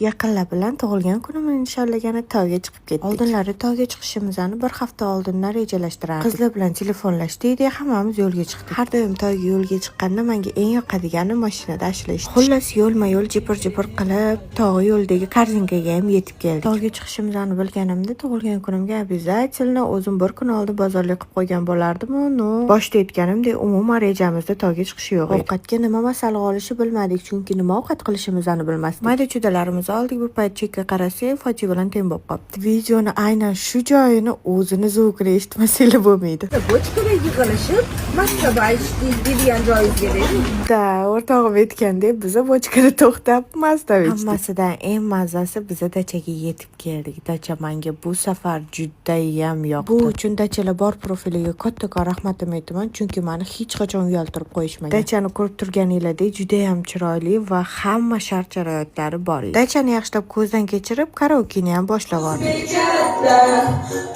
Yaqinlar bilan tug'ilgan kunimni nishonlagani tog'ga chiqib ketdik. Oldinlari tog'ga chiqishimizni bir hafta oldindan rejalashtirardik. Qizlar bilan telefonlashdik, hammamiz yo'lga chiqdik. Har doim tog'ga yo'lga chiqqanda menga eng yoqadigani mashinada ashlash. Xullas, yo'lma-yo'l jipir-jipir qilib tog' yo'lidagi korzinkaga ham yetib keldik. Tog'ga chiqishimizni bilganimda tug'ilgan kunimga обязательно o'zim bir kun oldin bozorlik qilib qo'ygan bo'lardim-ku. Boshda aytganimdek, umuman rejamizda tog'ga chiqish yo'q edi. Ovqatga nima masala olishi bilmadik, chunki nima ovqat qilishimizni bilmasdik. Mayda-chudalarimiz oldik, bir payt chekka qarasak, Foti bilan teng bo'lib qolibdi. Videoni aynan shu joyini o'zini zvukini eshitmasanglar bo'lmaydi. Bochkaga yig'ilishib, maktaba aytishdik degan joyingizga dedim. Da, o'rtog'im aytgandek, biza bochkada to'xtab maktaba ichdik. Hammasidan eng mazasi biza dachaga yetib keldik. Dacha menga bu safar judayam yoqdi. Bu uchun dachalar bor profiliga kattakon rahmatimni aytaman, chunki meni hech qachon uyaltirib qo'yishmagan. Dachani ko'rib turganingizdek judayam chiroyli va hamma shart-sharoitlari bor edi. Dachani yaxshilab ko'zdan kechirib, karaokeni ham boshlab oldik.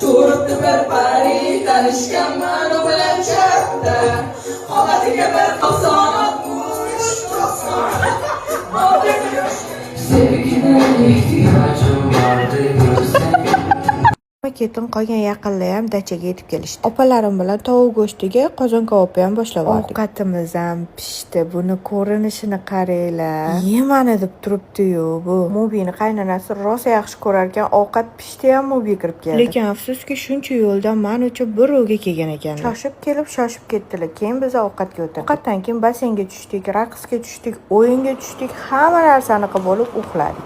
Turibdi bir pari tanishganman u bilan chatda qomatiga bir qosonat sevgidan ehtiyojim bor deb Ketin qolgan yaqinlar ham dachaga yetib kelishdi. Opalarim bilan tovuq go'shtiga qozon kabob ham boshlab oldik. Ovqatimiz ham pishdi. Buni ko'rinishini qaranglar. Yemani deb turibdi-yu bu. Mubini qaynonasi rosa yaxshi ko'rar ekan, ovqat pishdi ham Mubi kirib keldi. Lekin afsuski shuncha yo'ldan men uchun bir o'ga kelgan ekan. Shoshib kelib, shoshib ketdilar. Keyin biz ovqatga o'tirdik. Ovqatdan keyin basseynga tushdik, raqsga tushdik, o'yinga tushdik, hamma narsani qilib olib uxladik.